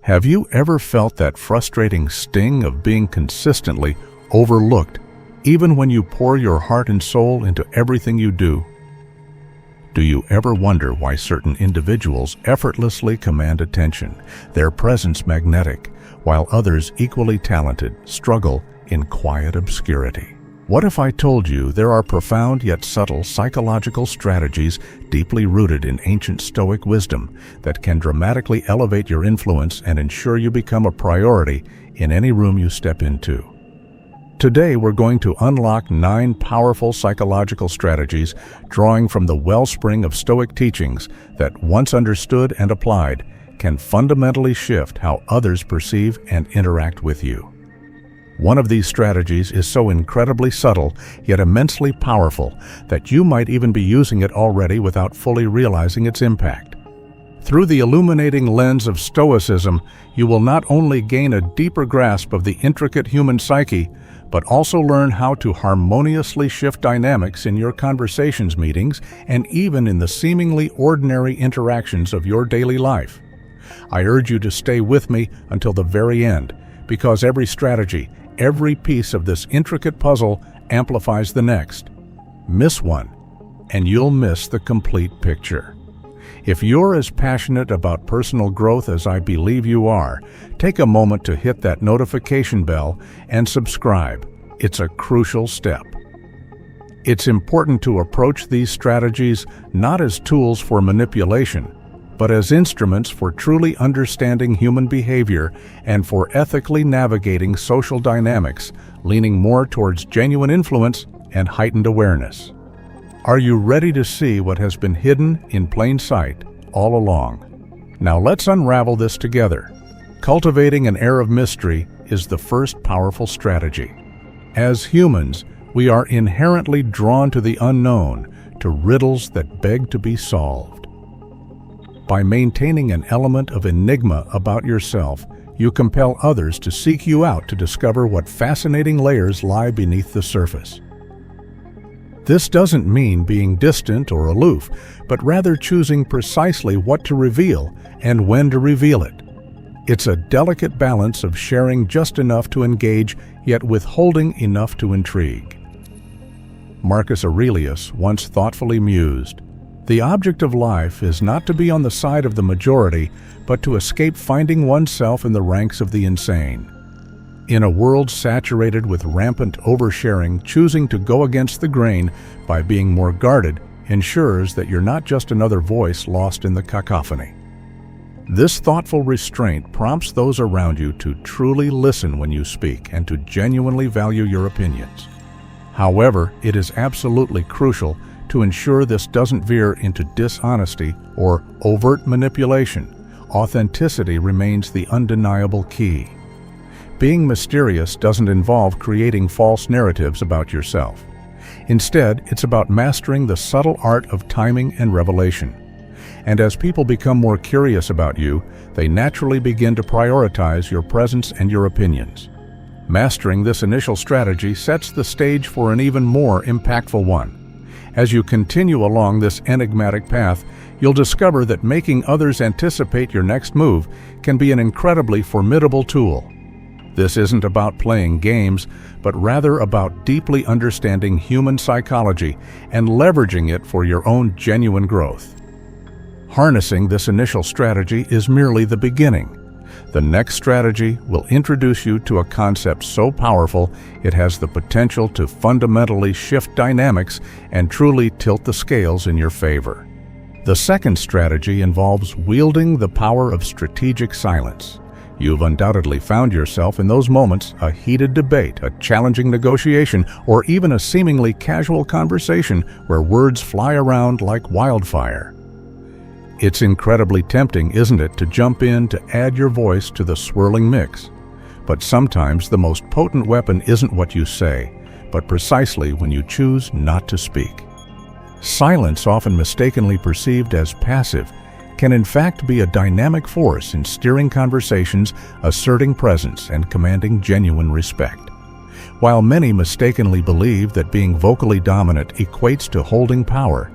Have you ever felt that frustrating sting of being consistently overlooked, even when you pour your heart and soul into everything you do? Do you ever wonder why certain individuals effortlessly command attention, their presence magnetic, while others equally talented struggle in quiet obscurity? What if I told you there are profound yet subtle psychological strategies deeply rooted in ancient Stoic wisdom that can dramatically elevate your influence and ensure you become a priority in any room you step into? Today, we're going to unlock 9 powerful psychological strategies drawing from the wellspring of Stoic teachings that, once understood and applied, can fundamentally shift how others perceive and interact with you. One of these strategies is so incredibly subtle yet immensely powerful that you might even be using it already without fully realizing its impact. Through the illuminating lens of Stoicism, you will not only gain a deeper grasp of the intricate human psyche, but also learn how to harmoniously shift dynamics in your conversations, meetings, and even in the seemingly ordinary interactions of your daily life. I urge you to stay with me until the very end, because every strategy, every piece of this intricate puzzle amplifies the next. Miss one, and you'll miss the complete picture. If you're as passionate about personal growth as I believe you are, take a moment to hit that notification bell and subscribe. It's a crucial step. It's important to approach these strategies not as tools for manipulation, but as instruments for truly understanding human behavior and for ethically navigating social dynamics, leaning more towards genuine influence and heightened awareness. Are you ready to see what has been hidden in plain sight all along? Now let's unravel this together. Cultivating an air of mystery is the first powerful strategy. As humans, we are inherently drawn to the unknown, to riddles that beg to be solved. By maintaining an element of enigma about yourself, you compel others to seek you out to discover what fascinating layers lie beneath the surface. This doesn't mean being distant or aloof, but rather choosing precisely what to reveal and when to reveal it. It's a delicate balance of sharing just enough to engage, yet withholding enough to intrigue. Marcus Aurelius once thoughtfully mused, "The object of life is not to be on the side of the majority, but to escape finding oneself in the ranks of the insane." In a world saturated with rampant oversharing, choosing to go against the grain by being more guarded ensures that you're not just another voice lost in the cacophony. This thoughtful restraint prompts those around you to truly listen when you speak and to genuinely value your opinions. However, it is absolutely crucial to ensure this doesn't veer into dishonesty or overt manipulation. Authenticity remains the undeniable key. Being mysterious doesn't involve creating false narratives about yourself. Instead, it's about mastering the subtle art of timing and revelation. And as people become more curious about you, they naturally begin to prioritize your presence and your opinions. Mastering this initial strategy sets the stage for an even more impactful one. As you continue along this enigmatic path, you'll discover that making others anticipate your next move can be an incredibly formidable tool. This isn't about playing games, but rather about deeply understanding human psychology and leveraging it for your own genuine growth. Harnessing this initial strategy is merely the beginning. The next strategy will introduce you to a concept so powerful it has the potential to fundamentally shift dynamics and truly tilt the scales in your favor. The second strategy involves wielding the power of strategic silence. You've undoubtedly found yourself in those moments, a heated debate, a challenging negotiation, or even a seemingly casual conversation where words fly around like wildfire. It's incredibly tempting, isn't it, to jump in to add your voice to the swirling mix. But sometimes the most potent weapon isn't what you say, but precisely when you choose not to speak. Silence, often mistakenly perceived as passive, can in fact be a dynamic force in steering conversations, asserting presence, and commanding genuine respect. While many mistakenly believe that being vocally dominant equates to holding power,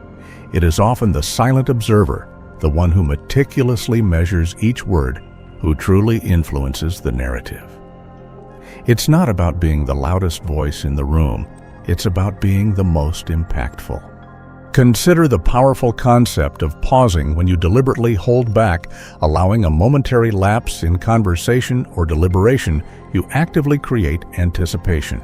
it is often the silent observer, the one who meticulously measures each word, who truly influences the narrative. It's not about being the loudest voice in the room. It's about being the most impactful. Consider the powerful concept of pausing when you deliberately hold back, allowing a momentary lapse in conversation or deliberation. You actively create anticipation.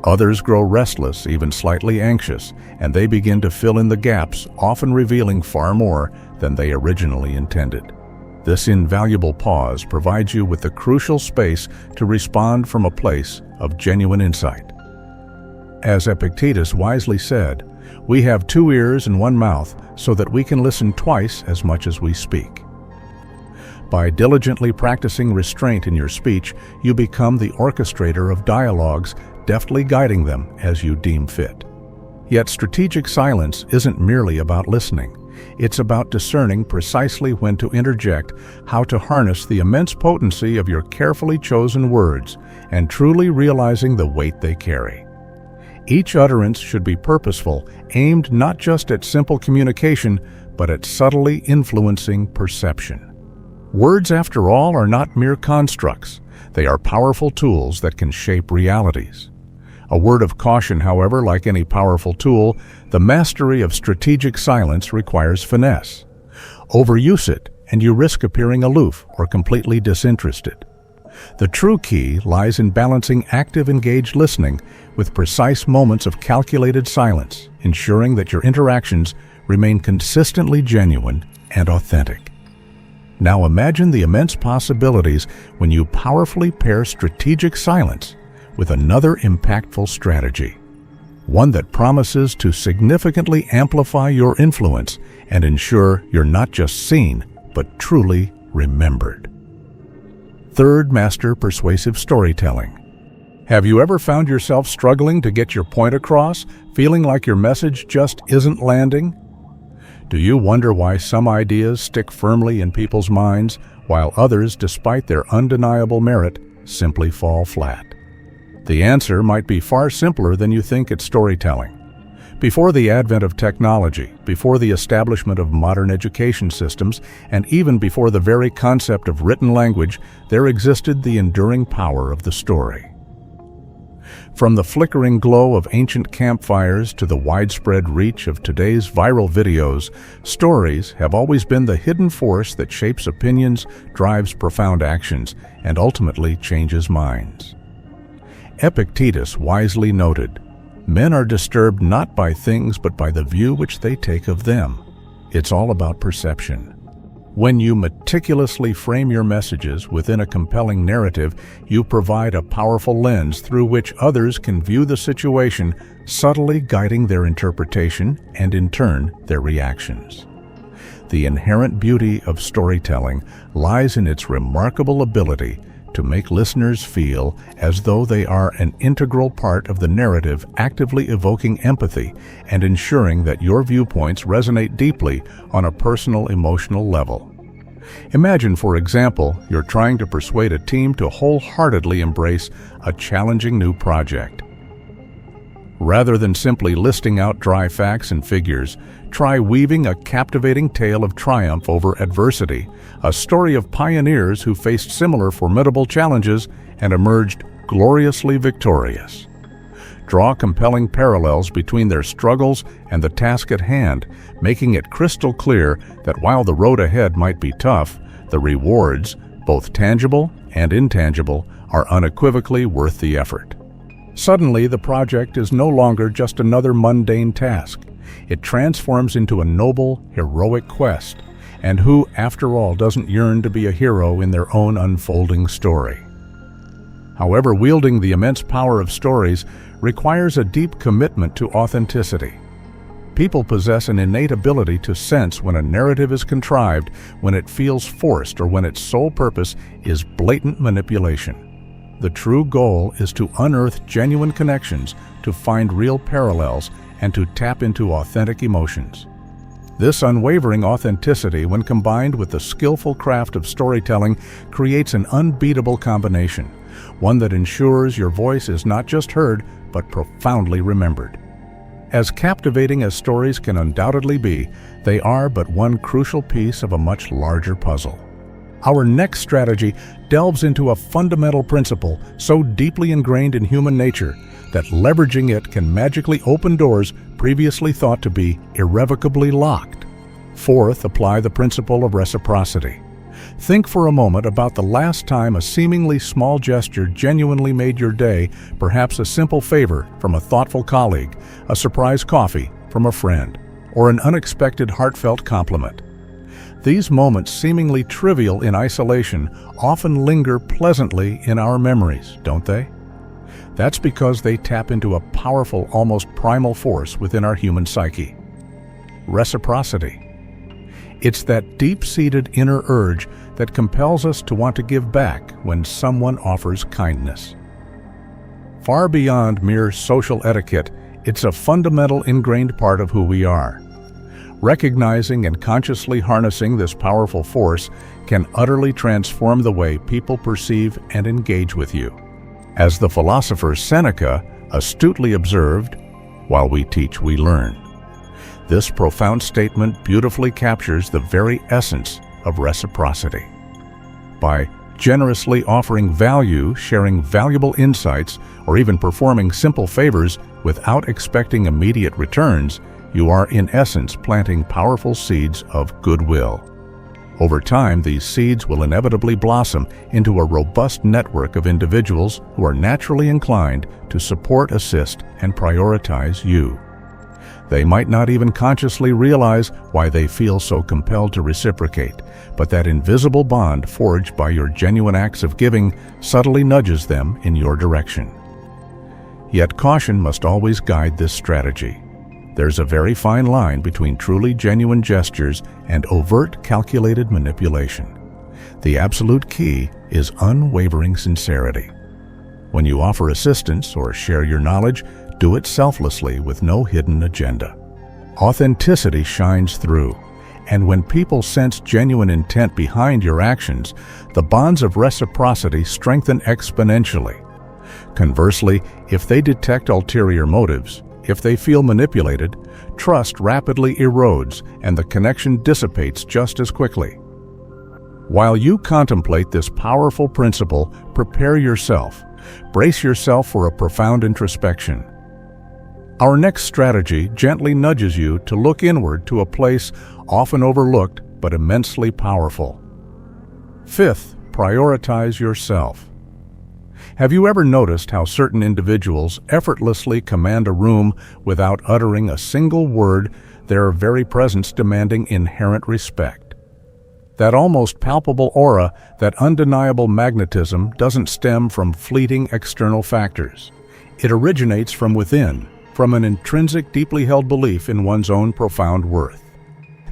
Others grow restless, even slightly anxious, and they begin to fill in the gaps, often revealing far more than they originally intended. This invaluable pause provides you with the crucial space to respond from a place of genuine insight. As Epictetus wisely said, "We have 2 ears and 1 mouth, so that we can listen twice as much as we speak." By diligently practicing restraint in your speech, you become the orchestrator of dialogues, deftly guiding them as you deem fit. Yet strategic silence isn't merely about listening. It's about discerning precisely when to interject, how to harness the immense potency of your carefully chosen words, and truly realizing the weight they carry. Each utterance should be purposeful, aimed not just at simple communication, but at subtly influencing perception. Words, after all, are not mere constructs. They are powerful tools that can shape realities. A word of caution, however, like any powerful tool, the mastery of strategic silence requires finesse. Overuse it, and you risk appearing aloof or completely disinterested. The true key lies in balancing active, engaged listening with precise moments of calculated silence, ensuring that your interactions remain consistently genuine and authentic. Now imagine the immense possibilities when you powerfully pair strategic silence with another impactful strategy, one that promises to significantly amplify your influence and ensure you're not just seen, but truly remembered. Third, master persuasive storytelling. Have you ever found yourself struggling to get your point across, feeling like your message just isn't landing? Do you wonder why some ideas stick firmly in people's minds, while others, despite their undeniable merit, simply fall flat? The answer might be far simpler than you think at storytelling. Before the advent of technology, before the establishment of modern education systems, and even before the very concept of written language, there existed the enduring power of the story. From the flickering glow of ancient campfires to the widespread reach of today's viral videos, stories have always been the hidden force that shapes opinions, drives profound actions, and ultimately changes minds. Epictetus wisely noted, "Men are disturbed not by things but by the view which they take of them." It's all about perception. When you meticulously frame your messages within a compelling narrative, you provide a powerful lens through which others can view the situation, subtly guiding their interpretation and, in turn, their reactions. The inherent beauty of storytelling lies in its remarkable ability to make listeners feel as though they are an integral part of the narrative, actively evoking empathy and ensuring that your viewpoints resonate deeply on a personal, emotional level. Imagine, for example, you're trying to persuade a team to wholeheartedly embrace a challenging new project. Rather than simply listing out dry facts and figures, try weaving a captivating tale of triumph over adversity, a story of pioneers who faced similar formidable challenges and emerged gloriously victorious. Draw compelling parallels between their struggles and the task at hand, making it crystal clear that while the road ahead might be tough, the rewards, both tangible and intangible, are unequivocally worth the effort. Suddenly, the project is no longer just another mundane task. It transforms into a noble, heroic quest, and who, after all, doesn't yearn to be a hero in their own unfolding story? However, wielding the immense power of stories requires a deep commitment to authenticity. People possess an innate ability to sense when a narrative is contrived, when it feels forced, or when its sole purpose is blatant manipulation. The true goal is to unearth genuine connections, to find real parallels, and to tap into authentic emotions. This unwavering authenticity, when combined with the skillful craft of storytelling, creates an unbeatable combination, one that ensures your voice is not just heard, but profoundly remembered. As captivating as stories can undoubtedly be, they are but one crucial piece of a much larger puzzle. Our next strategy delves into a fundamental principle so deeply ingrained in human nature that leveraging it can magically open doors previously thought to be irrevocably locked. Fourth, apply the principle of reciprocity. Think for a moment about the last time a seemingly small gesture genuinely made your day, perhaps a simple favor from a thoughtful colleague, a surprise coffee from a friend, or an unexpected heartfelt compliment. These moments, seemingly trivial in isolation, often linger pleasantly in our memories, don't they? That's because they tap into a powerful, almost primal force within our human psyche. Reciprocity. It's that deep-seated inner urge that compels us to want to give back when someone offers kindness. Far beyond mere social etiquette, it's a fundamental ingrained part of who we are. Recognizing and consciously harnessing this powerful force can utterly transform the way people perceive and engage with you. As the philosopher Seneca astutely observed, "While we teach, we learn." This profound statement beautifully captures the very essence of reciprocity. By generously offering value, sharing valuable insights, or even performing simple favors without expecting immediate returns, you are in essence planting powerful seeds of goodwill. Over time, these seeds will inevitably blossom into a robust network of individuals who are naturally inclined to support, assist, and prioritize you. They might not even consciously realize why they feel so compelled to reciprocate, but that invisible bond forged by your genuine acts of giving subtly nudges them in your direction. Yet caution must always guide this strategy. There's a very fine line between truly genuine gestures and overt, calculated manipulation. The absolute key is unwavering sincerity. When you offer assistance or share your knowledge, do it selflessly with no hidden agenda. Authenticity shines through, and when people sense genuine intent behind your actions, the bonds of reciprocity strengthen exponentially. Conversely, if they detect ulterior motives, if they feel manipulated, trust rapidly erodes and the connection dissipates just as quickly. While you contemplate this powerful principle, prepare yourself. Brace yourself for a profound introspection. Our next strategy gently nudges you to look inward to a place often overlooked but immensely powerful. Fifth, prioritize yourself. Have you ever noticed how certain individuals effortlessly command a room without uttering a single word, their very presence demanding inherent respect? That almost palpable aura, that undeniable magnetism, doesn't stem from fleeting external factors. It originates from within, from an intrinsic, deeply held belief in one's own profound worth.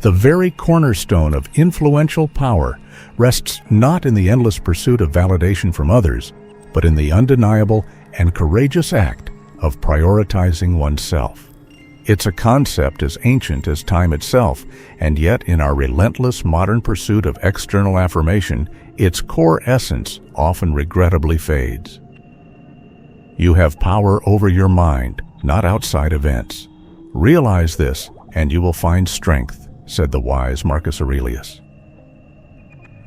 The very cornerstone of influential power rests not in the endless pursuit of validation from others, but in the undeniable and courageous act of prioritizing oneself. It's a concept as ancient as time itself, and yet in our relentless modern pursuit of external affirmation, its core essence often regrettably fades. You have power over your mind, not outside events. Realize this, and you will find strength, said the wise Marcus Aurelius.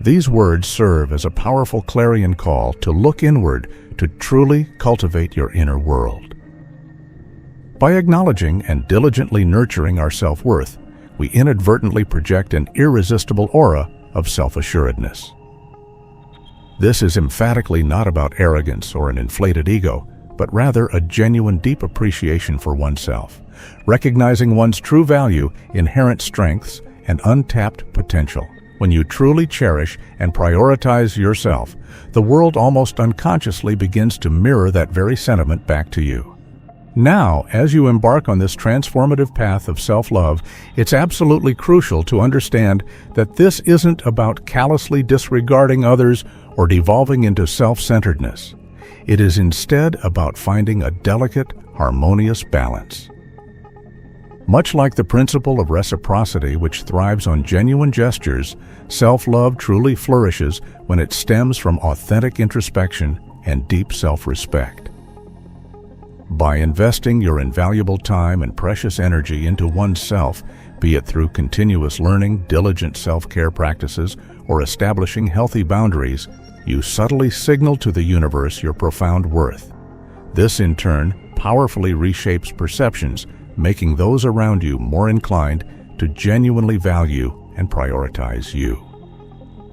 These words serve as a powerful clarion call to look inward to truly cultivate your inner world. By acknowledging and diligently nurturing our self-worth, we inadvertently project an irresistible aura of self-assuredness. This is emphatically not about arrogance or an inflated ego, but rather a genuine deep appreciation for oneself, recognizing one's true value, inherent strengths, and untapped potential. When you truly cherish and prioritize yourself, the world almost unconsciously begins to mirror that very sentiment back to you. Now, as you embark on this transformative path of self-love, it's absolutely crucial to understand that this isn't about callously disregarding others or devolving into self-centeredness. It is instead about finding a delicate, harmonious balance. Much like the principle of reciprocity, which thrives on genuine gestures, self-love truly flourishes when it stems from authentic introspection and deep self-respect. By investing your invaluable time and precious energy into oneself, Be it through continuous learning, diligent self-care practices, or establishing healthy boundaries, you subtly signal to the universe your profound worth. This, in turn, powerfully reshapes perceptions, making those around you more inclined to genuinely value and prioritize you.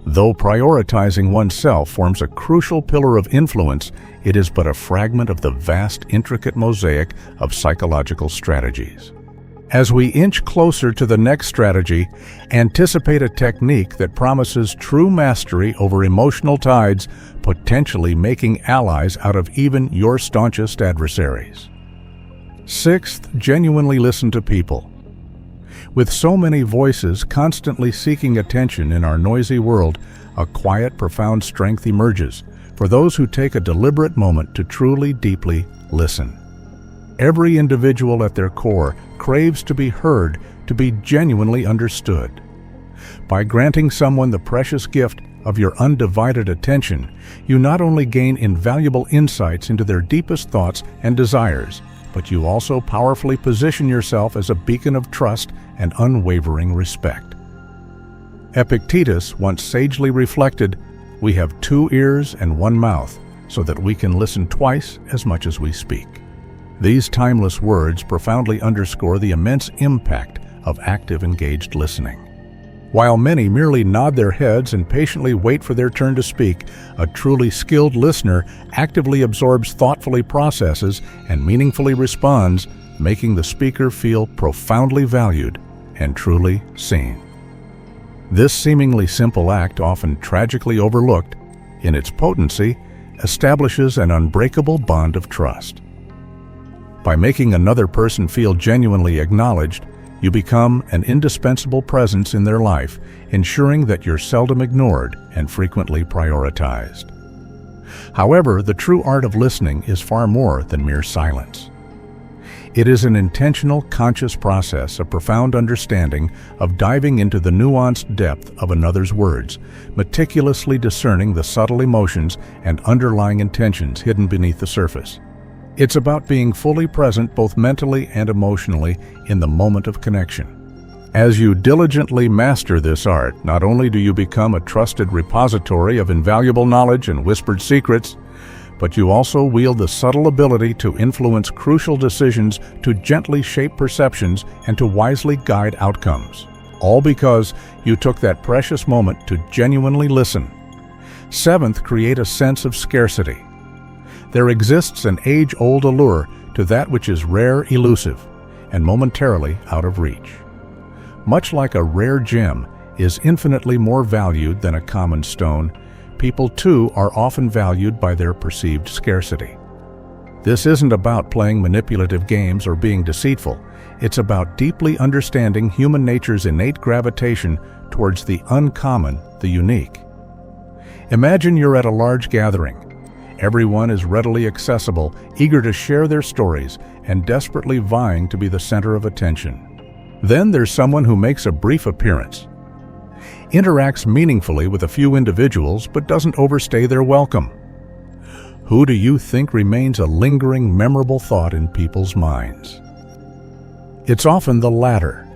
Though prioritizing oneself forms a crucial pillar of influence, it is but a fragment of the vast, intricate mosaic of psychological strategies. As we inch closer to the next strategy, anticipate a technique that promises true mastery over emotional tides, potentially making allies out of even your staunchest adversaries. Sixth, genuinely listen to people. With so many voices constantly seeking attention in our noisy world, a quiet, profound strength emerges for those who take a deliberate moment to truly, deeply listen. Every individual at their core craves to be heard, to be genuinely understood. By granting someone the precious gift of your undivided attention, you not only gain invaluable insights into their deepest thoughts and desires, but you also powerfully position yourself as a beacon of trust and unwavering respect. Epictetus once sagely reflected, "We have 2 ears and 1 mouth, so that we can listen twice as much as we speak." These timeless words profoundly underscore the immense impact of active, engaged listening. While many merely nod their heads and patiently wait for their turn to speak, a truly skilled listener actively absorbs, thoughtfully processes, and meaningfully responds, making the speaker feel profoundly valued and truly seen. This seemingly simple act, often tragically overlooked, in its potency, establishes an unbreakable bond of trust. By making another person feel genuinely acknowledged, you become an indispensable presence in their life, ensuring that you're seldom ignored and frequently prioritized. However, the true art of listening is far more than mere silence. It is an intentional, conscious process of profound understanding, of diving into the nuanced depth of another's words, meticulously discerning the subtle emotions and underlying intentions hidden beneath the surface. It's about being fully present both mentally and emotionally in the moment of connection. As you diligently master this art, not only do you become a trusted repository of invaluable knowledge and whispered secrets, but you also wield the subtle ability to influence crucial decisions, to gently shape perceptions, and to wisely guide outcomes. All because you took that precious moment to genuinely listen. Seventh, create a sense of scarcity. There exists an age-old allure to that which is rare, elusive, and momentarily out of reach. Much like a rare gem is infinitely more valued than a common stone, people too are often valued by their perceived scarcity. This isn't about playing manipulative games or being deceitful. It's about deeply understanding human nature's innate gravitation towards the uncommon, the unique. Imagine you're at a large gathering. Everyone is readily accessible, eager to share their stories, and desperately vying to be the center of attention. Then there's someone who makes a brief appearance, interacts meaningfully with a few individuals, but doesn't overstay their welcome. Who do you think remains a lingering, memorable thought in people's minds? It's often the latter.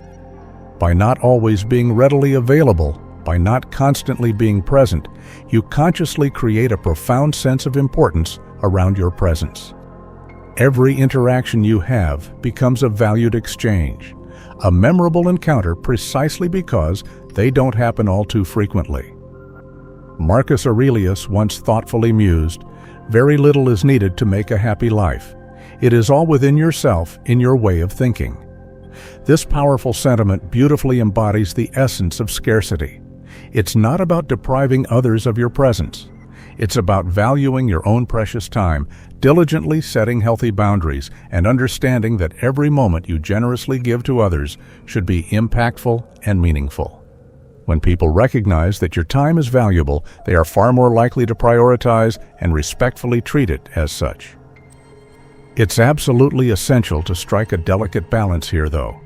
By not always being readily available, by not constantly being present, you consciously create a profound sense of importance around your presence. Every interaction you have becomes a valued exchange, a memorable encounter precisely because they don't happen all too frequently. Marcus Aurelius once thoughtfully mused, "Very little is needed to make a happy life. It is all within yourself, in your way of thinking." This powerful sentiment beautifully embodies the essence of scarcity. It's not about depriving others of your presence. It's about valuing your own precious time, diligently setting healthy boundaries, and understanding that every moment you generously give to others should be impactful and meaningful. When people recognize that your time is valuable, they are far more likely to prioritize and respectfully treat it as such. It's absolutely essential to strike a delicate balance here, though.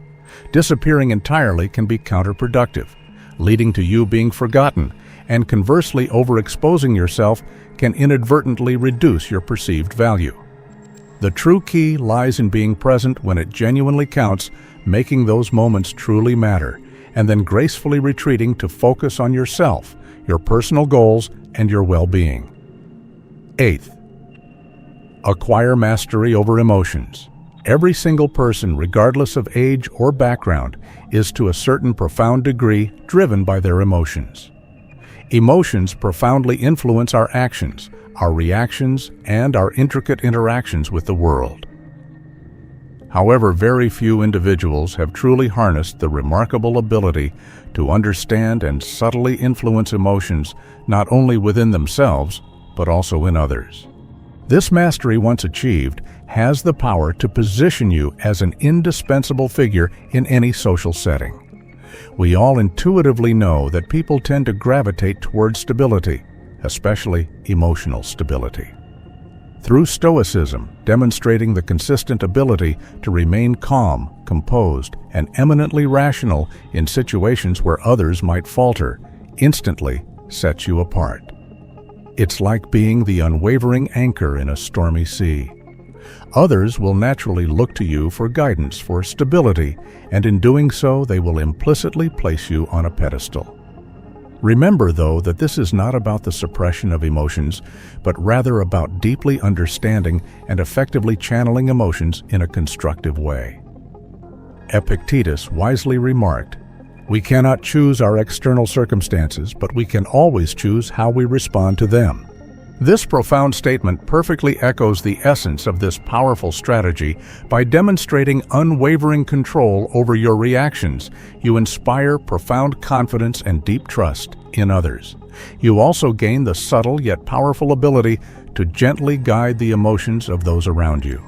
Disappearing entirely can be counterproductive, leading to you being forgotten, and conversely, overexposing yourself can inadvertently reduce your perceived value. The true key lies in being present when it genuinely counts, making those moments truly matter, and then gracefully retreating to focus on yourself, your personal goals, and your well-being. 8th, acquire mastery over emotions. Every single person, regardless of age or background, is to a certain profound degree driven by their emotions. Emotions profoundly influence our actions, our reactions, and our intricate interactions with the world. However, very few individuals have truly harnessed the remarkable ability to understand and subtly influence emotions not only within themselves, but also in others. This mastery, once achieved, has the power to position you as an indispensable figure in any social setting. We all intuitively know that people tend to gravitate towards stability, especially emotional stability. Through Stoicism, demonstrating the consistent ability to remain calm, composed, and eminently rational in situations where others might falter, instantly sets you apart. It's like being the unwavering anchor in a stormy sea. Others will naturally look to you for guidance, for stability, and in doing so, they will implicitly place you on a pedestal. Remember, though, that this is not about the suppression of emotions, but rather about deeply understanding and effectively channeling emotions in a constructive way. Epictetus wisely remarked, "We cannot choose our external circumstances, but we can always choose how we respond to them." This profound statement perfectly echoes the essence of this powerful strategy. By demonstrating unwavering control over your reactions, you inspire profound confidence and deep trust in others. You also gain the subtle yet powerful ability to gently guide the emotions of those around you.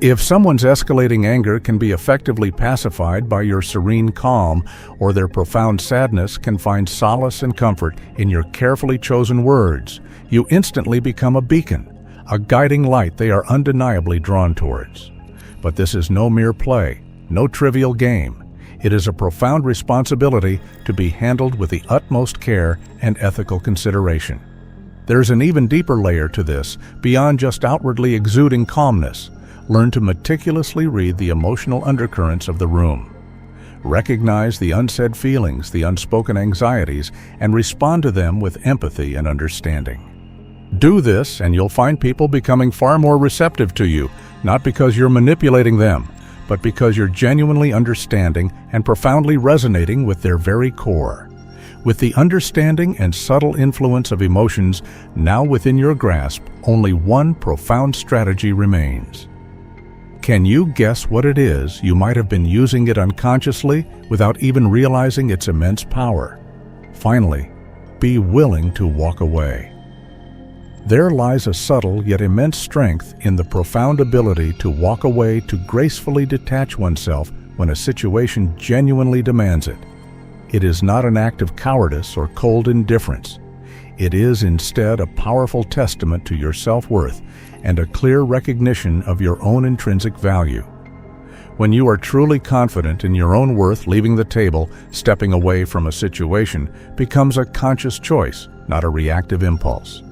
If someone's escalating anger can be effectively pacified by your serene calm, or their profound sadness can find solace and comfort in your carefully chosen words, you instantly become a beacon, a guiding light they are undeniably drawn towards. But this is no mere play, no trivial game. It is a profound responsibility to be handled with the utmost care and ethical consideration. There's an even deeper layer to this, beyond just outwardly exuding calmness. Learn to meticulously read the emotional undercurrents of the room. Recognize the unsaid feelings, the unspoken anxieties, and respond to them with empathy and understanding. Do this, and you'll find people becoming far more receptive to you, not because you're manipulating them, but because you're genuinely understanding and profoundly resonating with their very core. With the understanding and subtle influence of emotions now within your grasp, only one profound strategy remains. Can you guess what it is? You might have been using it unconsciously without even realizing its immense power. Finally, be willing to walk away. There lies a subtle yet immense strength in the profound ability to walk away, to gracefully detach oneself when a situation genuinely demands it. It is not an act of cowardice or cold indifference. It is instead a powerful testament to your self-worth and a clear recognition of your own intrinsic value. When you are truly confident in your own worth, leaving the table, stepping away from a situation, becomes a conscious choice, not a reactive impulse.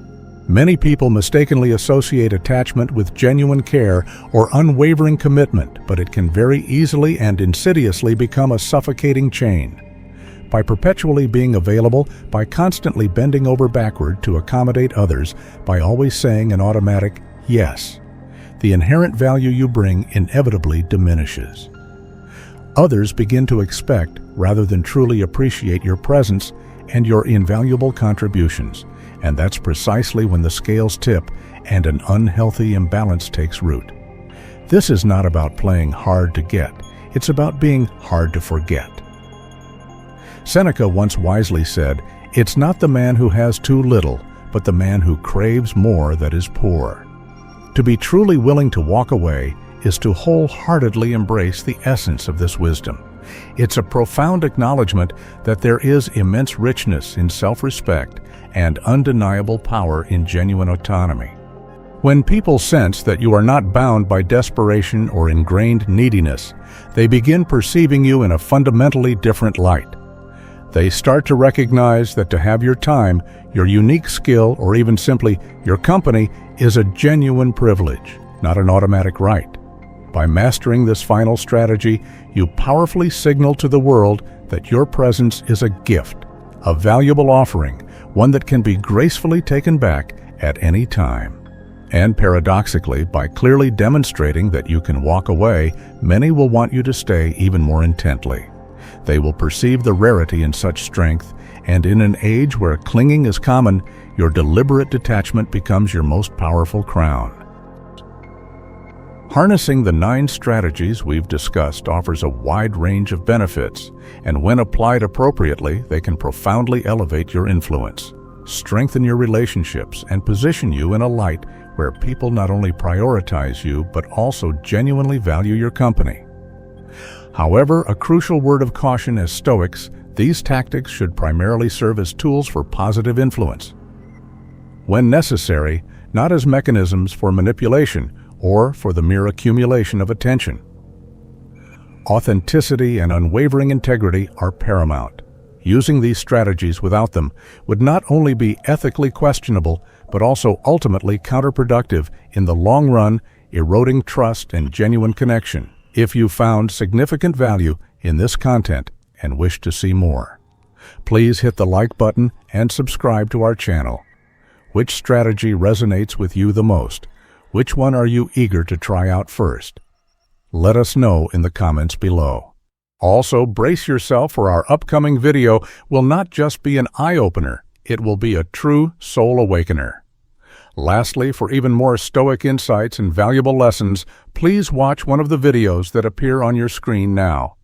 Many people mistakenly associate attachment with genuine care or unwavering commitment, but it can very easily and insidiously become a suffocating chain. By perpetually being available, by constantly bending over backward to accommodate others, by always saying an automatic yes, the inherent value you bring inevitably diminishes. Others begin to expect, rather than truly appreciate, your presence and your invaluable contributions, and that's precisely when the scales tip and an unhealthy imbalance takes root. This is not about playing hard to get, it's about being hard to forget. Seneca once wisely said, "It's not the man who has too little, but the man who craves more that is poor." To be truly willing to walk away is to wholeheartedly embrace the essence of this wisdom. It's a profound acknowledgement that there is immense richness in self-respect and undeniable power in genuine autonomy. When people sense that you are not bound by desperation or ingrained neediness, they begin perceiving you in a fundamentally different light. They start to recognize that to have your time, your unique skill, or even simply your company is a genuine privilege. not an automatic right. By mastering this final strategy, you powerfully signal to the world that your presence is a gift, a valuable offering, one that can be gracefully taken back at any time. And paradoxically, by clearly demonstrating that you can walk away, many will want you to stay even more intently. They will perceive the rarity in such strength, and in an age where clinging is common, your deliberate detachment becomes your most powerful crown. Harnessing the 9 strategies we've discussed offers a wide range of benefits, and when applied appropriately, they can profoundly elevate your influence, strengthen your relationships, and position you in a light where people not only prioritize you, but also genuinely value your company. However, a crucial word of caution as Stoics, these tactics should primarily serve as tools for positive influence, when necessary, not as mechanisms for manipulation or for the mere accumulation of attention. Authenticity and unwavering integrity are paramount. Using these strategies without them would not only be ethically questionable, but also ultimately counterproductive in the long run, eroding trust and genuine connection. If you found significant value in this content and wish to see more, please hit the like button and subscribe to our channel. Which strategy resonates with you the most? Which one are you eager to try out first? Let us know in the comments below. Also, brace yourself, for our upcoming video will not just be an eye-opener, it will be a true soul awakener. Lastly, for even more Stoic insights and valuable lessons, please watch one of the videos that appear on your screen now.